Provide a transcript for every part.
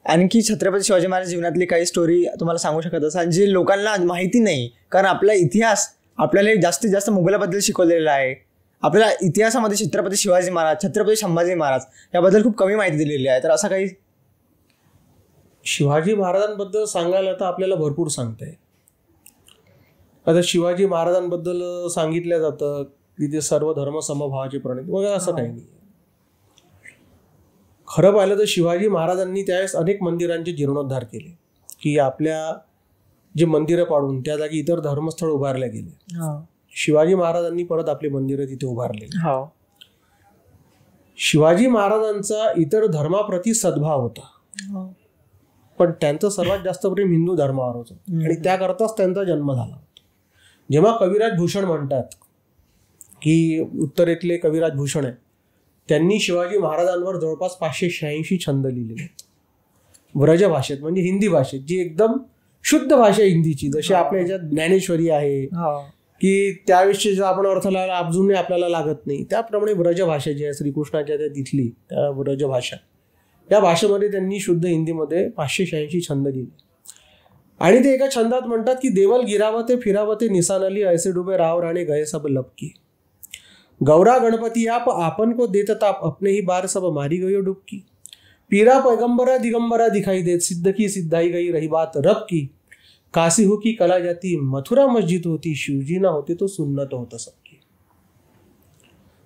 आणखी छत्रपती शिवाजी महाराज जीवनातली काही स्टोरी तुम्हाला सांगू शकत असाल जे लोकांना माहिती नाही, कारण आपला इतिहास आपल्याला जास्तीत जास्त मुघलाबद्दल शिकवलेला आहे. आपल्याला इतिहासामध्ये छत्रपती शिवाजी महाराज, छत्रपती संभाजी महाराज याबद्दल खूप कमी माहिती दिलेली आहे. तर असं काही शिवाजी महाराजांबद्दल सांगायला तर आपल्याला भरपूर सांगता येईल. आता शिवाजी महाराजांबद्दल सांगितलं जातं की ते सर्व धर्म समभावाचे प्रणेते वगैरे, असं काही नाही. खरं पाहिलं तर शिवाजी महाराजांनी त्यावेळेस अनेक मंदिरांचे जीर्णोद्धार केले की आपल्या जे मंदिरं पाडून त्या जागी इतर धर्मस्थळ उभारले गेले. शिवाजी महाराजांनी परत आपले मंदिरं तिथे उभारले. शिवाजी महाराजांचा इतर धर्माप्रती सद्भाव होता, पण त्यांचं सर्वात जास्त प्रेम हिंदू धर्मावर होतं आणि त्याकरताच त्यांचा जन्म झाला होता. जेव्हा कविराज भूषण म्हणतात की उत्तरेतले कविराज भूषण आहे, त्यांनी शिवाजी महाराजांवर जवळपास 586 छंद लिहिलेले व्रज भाषेत, म्हणजे हिंदी भाषेत, जी एकदम शुद्ध भाषा आहे हिंदीची. जशी आपल्या याच्यात ज्ञानेश्वरी आहे की त्याविषयी आपण अर्थ लावायला अजूनही आपल्याला लागत नाही, त्याप्रमाणे व्रज भाषा जी आहे श्रीकृष्णाच्या त्या तिथली त्या व्रज भाषा, त्या भाषेमध्ये त्यांनी शुद्ध हिंदीमध्ये 586 छंद लिहिले. आणि ते एका छंदात म्हणतात की देवल गिरावते फिरावते निसानली ऐसे डुबे राव राणे गए सब लपकी, गौरा गणपति आप आपन को देत ताप अपने ही बार सब मारी गई डुबकी, पीरा पैगंबरा दिगंबरा दिखाई देत सिद्ध की सिद्धाई गई रही बात रब की, काशी हो की कला जाती मथुरा मस्जिद होती, शिवजी ना होते तो सुन्नत होतं सबकी.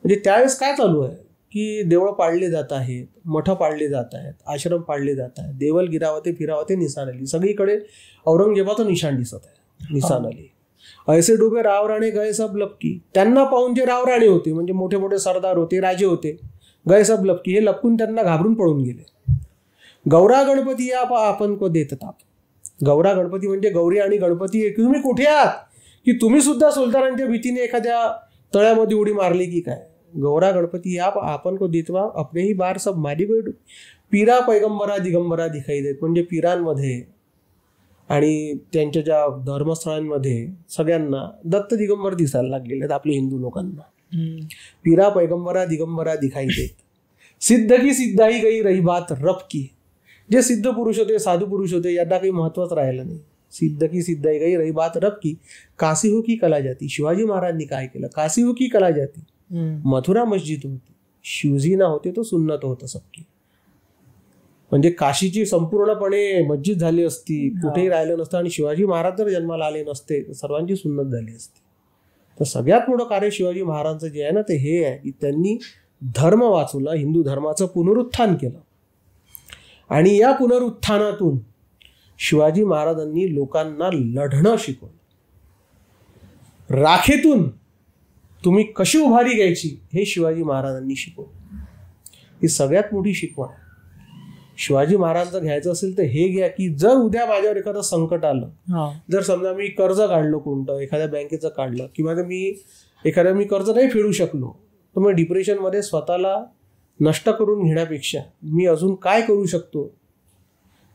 म्हणजे त्यावेळेस काय चालू आहे की देवळं पाडले जात आहेत, मठ पाडले जात आहेत, आश्रम पाडले जात आहेत, देवल गिरावते फिरावते निशान आली, सगळीकडे औरंगजेबाचं निशाण दिसत आहे. निशान आली ऐसे डुबे राव राणे गए सब लपकी, त्यांना पाहून जे राव राणे होते म्हणजे मोठे मोठे सरदार होते, राजे होते, गए सब लपकी, हे लपकून त्यांना घाबरून पळून गेले. गौरा गणपती आप आपण को देत ताप, गौरा गणपती म्हणजे गौरी आणि गणपती, तुम्ही कुठे आहात की तुम्ही सुद्धा सुलतानांच्या भीतीने एखाद्या तळ्यामध्ये उडी मारली की काय. गौरा गणपती आप आपण को देतवा अपने ही बार सब मारी गई, पीरा पैगंबरा दिगंबरा दिखाई देत, म्हणजे पीरांमध्ये आणि त्यांच्या ज्या धर्मस्थळांमध्ये सगळ्यांना दत्त दिगंबर दिसायला लागलेले आहेत आपल्या हिंदू लोकांना. पीरा पैगंबरा दिगंबरा दिखाई देत, सिद्ध की सिद्धाई गई रही बात रब की, जे सिद्ध पुरुष होते, साधू पुरुष होते, यांना काही महत्वच राहिलं नाही. सिद्ध की सिद्धाई गई रही बात रब की, काशी हो की कला जाती, शिवाजी महाराजांनी काय केलं, काशी हो की कला जाती, मथुरा मस्जिद होती, शिवजी ना होते तो सुन्नत होतं सबकी. म्हणजे काशीची संपूर्णपणे मस्जिद झाली असती, कुठेही राहिलं नसतं आणि शिवाजी महाराज जर जन्माला आले नसते तर सर्वांची सुन्नत झाली असती. तर सगळ्यात मोठं कार्य शिवाजी महाराजांचं जे आहे ना ते हे आहे की त्यांनी धर्म वाचवला, हिंदू धर्माचं पुनरुत्थान केलं. आणि या पुनरुत्थानातून शिवाजी महाराजांनी लोकांना लढणं शिकवलं. राखेतून तुम्ही कशी उभारी घ्यायची हे शिवाजी महाराजांनी शिकवलं. ही सगळ्यात मोठी शिकवण. शिवाजी महाराजांचं घ्यायचं असेल तर हे घ्या की जर उद्या माझ्यावर एखादं संकट आलं, जर समजा मी कर्ज काढलं कोणतं, एखाद्या बँकेचं काढलं, किंवा मी कर्ज नाही फेडू शकलो, तर मग डिप्रेशनमध्ये स्वतःला नष्ट करून घेण्यापेक्षा मी अजून काय करू शकतो,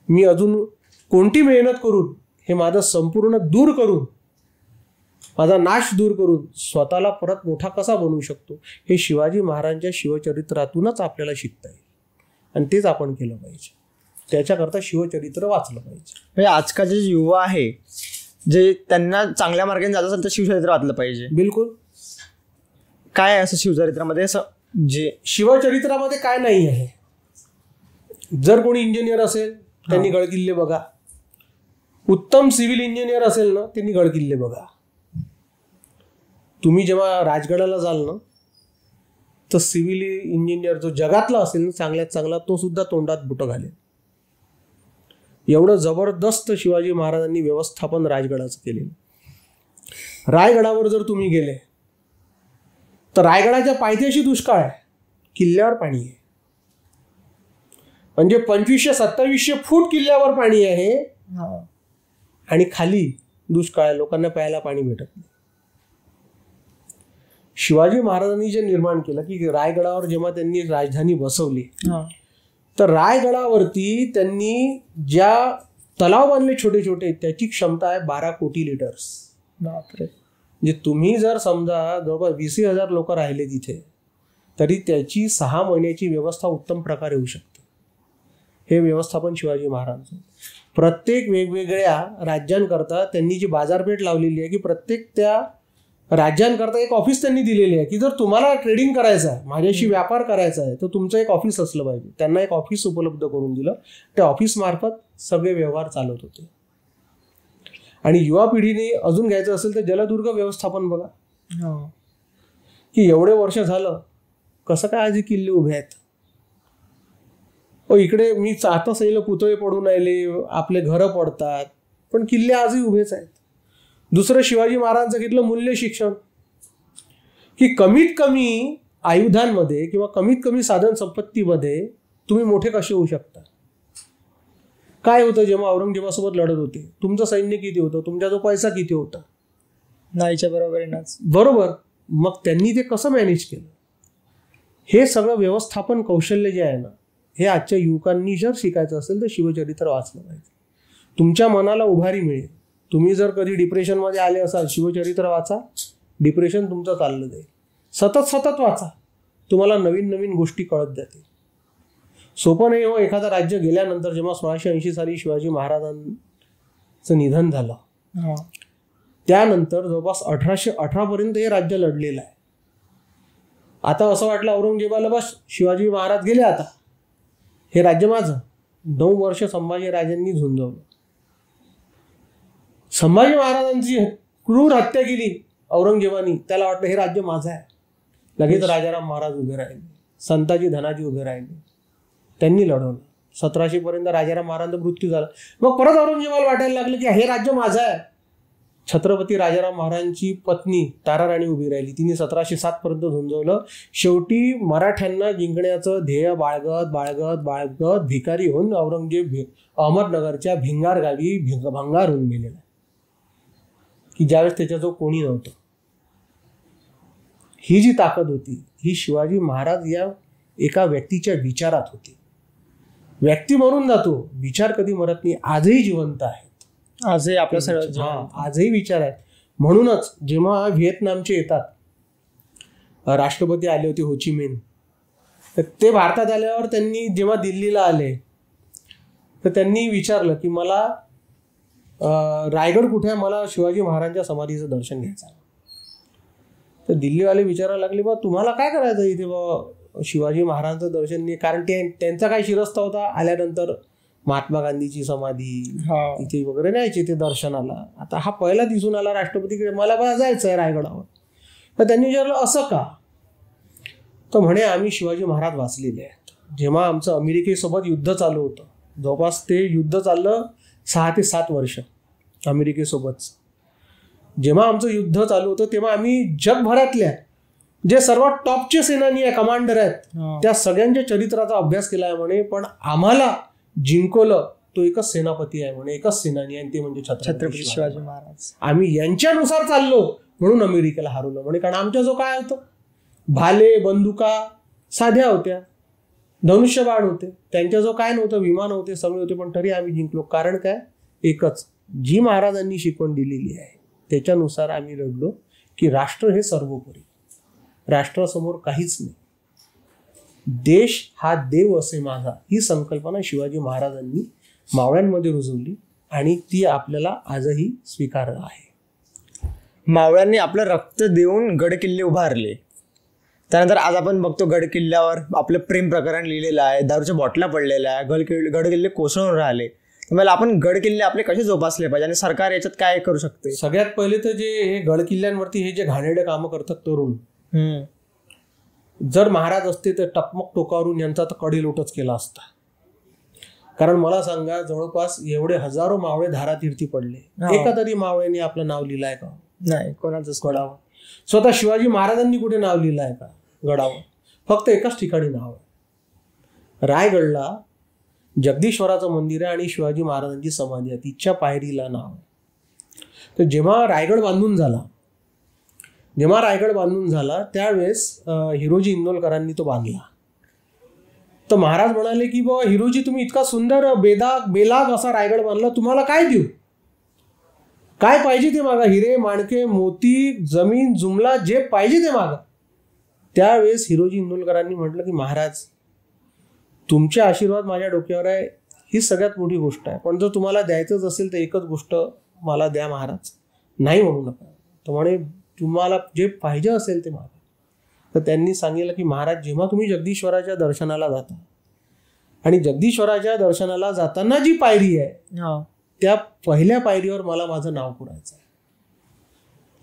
मी अजून कोणती मेहनत करून हे माझं संपूर्ण दूर करून, माझा नाश दूर करून स्वतःला परत मोठा कसा बनवू शकतो हे शिवाजी महाराजांच्या शिवचरित्रातूनच आपल्याला शिकता येईल. आणि तेच आपण केलं पाहिजे. त्याच्याकरता शिवचरित्र वाचलं पाहिजे. म्हणजे आजकालचे जे युवा आहे जे त्यांना चांगल्या मार्गाने जात असेल तर शिवचरित्र वाचलं पाहिजे. बिलकुल. काय आहे असं शिवचरित्रामध्ये, असं जे शिवचरित्रामध्ये काय नाही आहे. जर कोणी इंजिनियर असेल त्यांनी गडकिल्ले बघा, उत्तम सिव्हिल इंजिनियर असेल ना त्यांनी गडकिल्ले बघा. तुम्ही जेव्हा राजगडाला जाल ना तर सिव्हिल इंजिनियर जो जगातला असेल ना चांगल्यात चांगला तो सुद्धा तोंडात बुटं घालेल. एवढं जबरदस्त शिवाजी महाराजांनी व्यवस्थापन राजगडाचं केलेलं. रायगडावर जर तुम्ही गेले तर रायगडाच्या पायथ्याशी दुष्काळ आहे, किल्ल्यावर पाणी आहे. म्हणजे 2500-2700 फूट किल्ल्यावर पाणी आहे आणि खाली दुष्काळ आहे, लोकांना प्यायला पाणी भेटत नाही. शिवाजी महाराजांनी जे निर्माण केलं की रायगडावर जेव्हा त्यांनी राजधानी बसवली तर रायगडावरती त्यांनी ज्या तलाव बांधले छोटे छोटे त्याची क्षमता आहे 12 कोटी लिटर्स. म्हणजे तुम्ही जर समजा जवळपास 20,000 लोक राहिले तिथे तरी त्याची 6 महिन्याची व्यवस्था उत्तम प्रकारे होऊ शकते. हे व्यवस्थापन शिवाजी महाराजांचं. प्रत्येक वेगवेगळ्या राज्यांकरता त्यांनी जी बाजारपेठ लावलेली आहे की प्रत्येक त्या राज्यांकरता एक ऑफिस त्यांनी दिलेली आहे की जर तुम्हाला ट्रेडिंग करायचं आहे, माझ्याशी व्यापार करायचा आहे, तर तुमचं एक ऑफिस असलं पाहिजे. त्यांना एक ऑफिस उपलब्ध करून दिलं. त्या ऑफिस मार्फत सगळे व्यवहार चालत होते. आणि युवा पिढीने अजून घ्यायचं असेल तर जलदुर्ग व्यवस्थापन बघा, की एवढे वर्ष झालं कसं काय आज किल्ले उभे आहेत. इकडे मी आता सैल पुतळे पडून राहिले, आपले घरं पडतात, पण किल्ले आजही उभेच आहेत. दुसरं शिवाजी महाराजांचं घेतलं मूल्य शिक्षण, की कमीत कमी आयुधांमध्ये किंवा कमीत कमी साधन संपत्तीमध्ये तुम्ही मोठे कसे होऊ शकता. काय होतं जेव्हा औरंगजेबासोबत लढत होते, तुमचं सैन्य किती होतं, तुमचा जो पैसा किती होता, नाहीच्या बरोबरीनंच. बरोबर. मग त्यांनी ते कसं मॅनेज केलं, हे सगळं व्यवस्थापन कौशल्य जे आहे ना, हे आजच्या युवकांनी जर शिकायचं असेल तर शिवचरित्र वाचलं पाहिजे. तुमच्या मनाला उभारी मिळेल. तुम्ही जर कधी डिप्रेशनमध्ये आले असाल, शिवचरित्र वाचा, डिप्रेशन तुमचं चाललं जाईल. सतत सतत वाचा, तुम्हाला नवीन नवीन गोष्टी कळत जातील. सोपं नाही हो एखादं राज्य गेल्यानंतर. जेव्हा 1680 साली शिवाजी महाराजांचं निधन झालं, त्यानंतर जवळपास 1818 पर्यंत हे राज्य लढलेलं आहे. आता असं वाटलं औरंगजेबाला बस शिवाजी महाराज गेले, आता हे राज्य माझं. 9 वर्ष संभाजी राजांनी झुंजवलं. संभाजी महाराजांची क्रूर हत्या केली औरंगजेबानी. त्याला वाटलं हे राज्य माझं आहे. लगेच राजाराम महाराज उभे राहिले, संताजी धनाजी उभे राहिले, त्यांनी लढवलं. 1700 पर्यंत राजाराम महाराजांचा मृत्यू झाला. मग परत औरंगजेबाला वाटायला लागलं की हे राज्य माझं आहे. छत्रपती राजाराम महाराजांची पत्नी ताराराणी उभी राहिली. तिने 1707 पर्यंत झुंजवलं. शेवटी मराठ्यांना जिंकण्याचं ध्येय बाळगत बाळगत बाळगत भिकारी होऊन औरंगजेब अहमदनगरच्या भिंगार गावी भंगार होऊन गेलेला, की ज्यावेळेस त्याच्याजवळ कोणी नव्हतं. ही जी ताकद होती ही शिवाजी महाराज या एका व्यक्तीच्या विचारात होती. व्यक्ती मरून जातो, विचार कधी मरत नाही. आजही जिवंत आहेत, आजही आपल्या सगळं आजही विचार आहेत. म्हणूनच जेव्हा व्हिएतनामचे येतात राष्ट्रपती आले होते हो ची मिन, तर ते भारतात आल्यावर त्यांनी जेव्हा दिल्लीला आले तर त्यांनी विचारलं की मला रायगड कुठे आहे, मला शिवाजी महाराजांच्या समाधीचं दर्शन घ्यायचं आहे. तर दिल्लीवाले विचारायला लागले, बा तुम्हाला काय करायचं इथे, बा शिवाजी महाराजांचं दर्शन नाही. कारण त्यांचा काय शिरस्ता होता, आल्यानंतर महात्मा गांधीची समाधी इथे वगैरे न्यायची ते दर्शनाला. आता हा पहिला दिसून आला राष्ट्रपतीकडे, मला बा जायचं आहे रायगडावर. तर त्यांनी विचारलं असं का, तर म्हणे आम्ही शिवाजी महाराज वाचलेले आहेत. जेव्हा आमचं अमेरिकेसोबत युद्ध चालू होतं, जवळपास ते युद्ध चाललं 6 ते 7 वर्ष अमेरिकेसोबत. जेव्हा आमचं युद्ध चालू होतं तेव्हा आम्ही जगभरातल्या जे सर्वात टॉपचे सेनानी आहे, कमांडर आहेत, त्या सगळ्यांच्या चरित्राचा अभ्यास केला आहे म्हणे. पण आम्हाला जिंकवलं तो एकच सेनापती आहे म्हणे, एकच सेनानी आहे, ते म्हणजे छत्रपती शिवाजी महाराज. आम्ही यांच्यानुसार चाललो म्हणून अमेरिकेला हरवलं म्हणे. कारण आमच्या जो काय होतं, भाले बंदुका साध्या होत्या, धनुष्यबाण होते, त्यांच्या जो काय नव्हतं, विमान होते, सगळे होते, पण तरी आम्ही जिंकलो. कारण काय, एकच, जी महाराजांनी शिकवण दिलेली आहे त्याच्यानुसार आम्ही लढलो, की राष्ट्र हे सर्वोपरी, राष्ट्रासमोर काहीच नाही, देश हा देव असे माझा, ही संकल्पना शिवाजी महाराजांनी मावळ्यांमध्ये रुजवली आणि ती आपल्याला आजही स्वीकार्य आहे. मावळ्यांनी आपलं रक्त देऊन गड किल्ले उभारले. त्यानंतर आज आपण बघतो गड किल्ल्यावर आपलं प्रेम प्रकरण लिहिलेलं आहे, दारूच्या बॉटल्या पडलेल्या आहे, गड किल्ले कोसळून राहिले. तुम्हाला आपण गड किल्ले आपले कसे जोपासले पाहिजे आणि सरकार याच्यात काय करू शकते? सगळ्यात पहिले तर जे हे गड किल्ल्यांवरती हे जे घाणेरडे कामं करतात तरुण, जर महाराज असते तर टकमक टोकावरून यांचा तर कडेलोटच केला असता. कारण मला सांगा, जवळपास एवढे हजारो मावळे धारातीर्थी पडले, एका तरी मावळ्याने आपलं नाव लिहिलं आहे का? नाही, कोणाचंच गडावर. स्वतः शिवाजी महाराजांनी कुठे नाव लिहिलं आहे का गडावर? फक्त एकाच ठिकाणी नाव आहे, रायगडला जगदीश्वराचं मंदिर आहे आणि शिवाजी महाराजांची समाधी आहे, तिच्या पायरीला नाव आहे. तर जेव्हा रायगड बांधून झाला त्यावेळेस हिरोजी इंदोलकरांनी तो बांधला. तर महाराज म्हणाले की बाबा हिरोजी, तुम्ही इतका सुंदर बेलाग असा रायगड बांधला, तुम्हाला काय देऊ, काय पाहिजे ते मागा, हिरे माणके मोती जमीन जुमला जे पाहिजे ते मागा. त्यावेळेस हिरोजी इंदोलकरांनी म्हटलं की महाराज, तुमचे आशीर्वाद माझ्या डोक्यावर आहे, ही सगळ्यात मोठी गोष्ट आहे. पण जर तुम्हाला द्यायचंच असेल तर एकच गोष्ट मला द्या महाराज, नाही म्हणू नका. तर म्हणे तुम्हाला जे पाहिजे असेल ते मागा. तर त्यांनी सांगितलं की महाराज, जेव्हा तुम्ही जगदीश्वराच्या दर्शनाला जाता आणि जगदीश्वराच्या दर्शनाला जाताना जी पायरी आहे त्या पहिल्या पायरीवर मला माझं नाव पुरायचं आहे.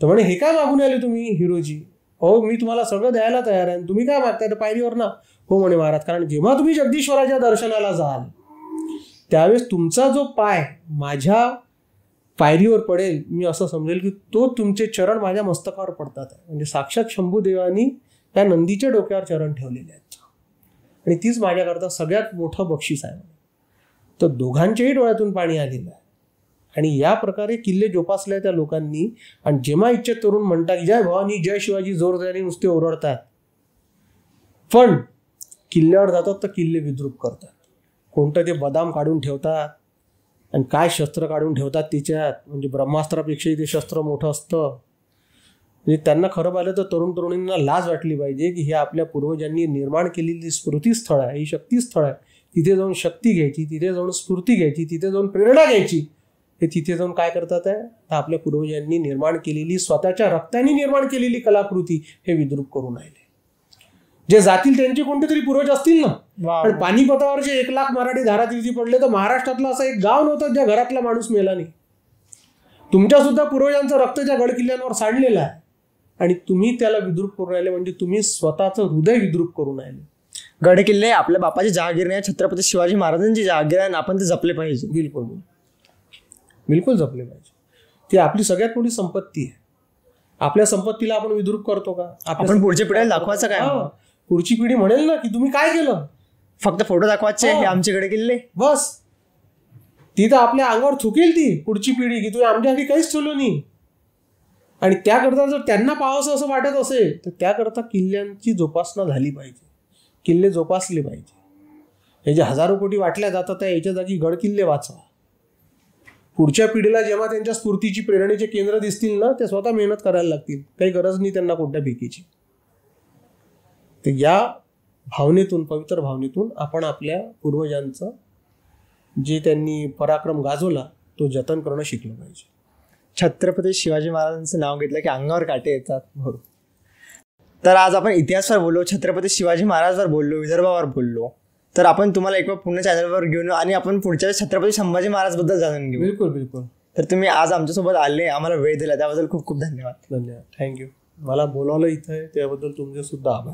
तर म्हणे हे काय मागून आले तुम्ही हिरोजी? हो, मी तुम्हाला सगळं द्यायला तयार आहे, तुम्ही काय मागताय पायरीवर ना? हो म्हणे महाराज, कारण जेव्हा तुम्ही जगदीश्वराच्या दर्शनाला जाल त्यावेळेस तुमचा जो पाय माझ्या पायरीवर पडेल, मी असं समजेल की तो तुमचे चरण माझ्या मस्तकावर पडतात आहे. म्हणजे साक्षात शंभूदेवानी त्या नंदीच्या डोक्यावर चरण ठेवलेले आहेत आणि तीच माझ्याकरता सगळ्यात मोठं बक्षीस आहे. तर दोघांच्याही डोळ्यातून पाणी आलेलं आहे. आणि या प्रकारे किल्ले जोपासले त्या लोकांनी. आणि जेव्हा इच्छित तरुण म्हणतात जय भवानी जय शिवाजी जोरदारी नुसते ओरडतात, पण किल्ल्यावर जातात तर किल्ले विद्रूप करतात. कोणतं ते बदाम काढून ठेवतात आणि काय शस्त्र काढून ठेवतात तिच्यात, म्हणजे ब्रह्मास्त्रापेक्षाही ते शस्त्र मोठं असतं. म्हणजे त्यांना खरं पाहिलं तर तरुण तरुणींना लाज वाटली पाहिजे की हे आपल्या पूर्वजांनी निर्माण केलेली स्मृतीस्थळ आहे, ही शक्तीस्थळ आहे. तिथे जाऊन शक्ती घ्यायची, तिथे जाऊन स्फूर्ती घ्यायची, तिथे जाऊन प्रेरणा घ्यायची. हे तिथे जाऊन काय करतात आहे, तर आपल्या पूर्वजांनी निर्माण केलेली, स्वतःच्या रक्ताने निर्माण केलेली कलाकृती हे विद्रूप करून राहिले. जे जातील त्यांचे कोणते तरी पूर्वज असतील ना. पण पानिपतावर जे 1 लाख मराठी धारातीर्थी पडले, तर महाराष्ट्रातलं असं एक गाव नव्हतं ज्या घरातला माणूस मेला नाही. तुमच्या सुद्धा पूर्वजांचं रक्त ज्या गड किल्ल्यांवर सांडलेलं आहे आणि तुम्ही त्याला विद्रूप करून राहिले, म्हणजे तुम्ही स्वतःचं हृदय विद्रूप करून राहिले. गड किल्ले आपल्या बापाची जहागीर नाही, छत्रपती शिवाजी महाराजांची जहागीर आहे. आपण ते जपले पाहिजे. बिलकुल बिलकुल जपले पाहिजे. ती आपली सगळ्यात मोठी संपत्ती आहे. आपल्या संपत्तीला आपण विद्रूप करतो का? आपण पुढच्या पिढीला दाखवायचं काय? पुढची पिढी म्हणेल ना की तुम्ही काय केलं, फक्त फोटो दाखवायचे हे आमच्याकडे किल्ले, बस. ती तर आपल्या अंगावर थुकेल ती पुढची पिढी की तुम्ही आमच्यासाठी काहीच ठेवलं नाही. आणि त्याकरता जर त्यांना पाहावंसं असं वाटत असेल तर त्याकरता किल्ल्यांची जोपासना झाली पाहिजे, किल्ले जोपासले पाहिजे. हे जे हजारो कोटी वाटल्या जातात त्या याच्या जागी गड किल्ले वाचवा. पुढच्या पिढीला जेव्हा त्यांच्या स्फूर्तीची, प्रेरणेचे केंद्र दिसतील ना, ते स्वतः मेहनत करायला लागतील. काही गरज नाही त्यांना कोणत्या भीतीची. तर या भावनेतून, पवित्र भावनेतून आपण आपल्या पूर्वजांचं जे त्यांनी पराक्रम गाजवला तो जतन करणं शिकलं पाहिजे. छत्रपती शिवाजी महाराजांचं नाव घेतलं की अंगावर काटे येतात. बरोबर. तर आज आपण इतिहासावर बोललो, छत्रपती शिवाजी महाराजवर बोललो, विदर्भावर बोललो. तर आपण तुम्हाला एक पूर्ण चॅनलवर घेऊन येऊ आणि आपण पुढच्या छत्रपती संभाजी महाराज बद्दल जाणून घेऊ. बिलकुल बिलकुल. तर तुम्ही आज आमच्यासोबत आले, आम्हाला वेळ दिला त्याबद्दल खूप खूप धन्यवाद. धन्यवाद. थँक्यू. मला बोलावलं इथं त्याबद्दल तुमचे सुद्धा आभार.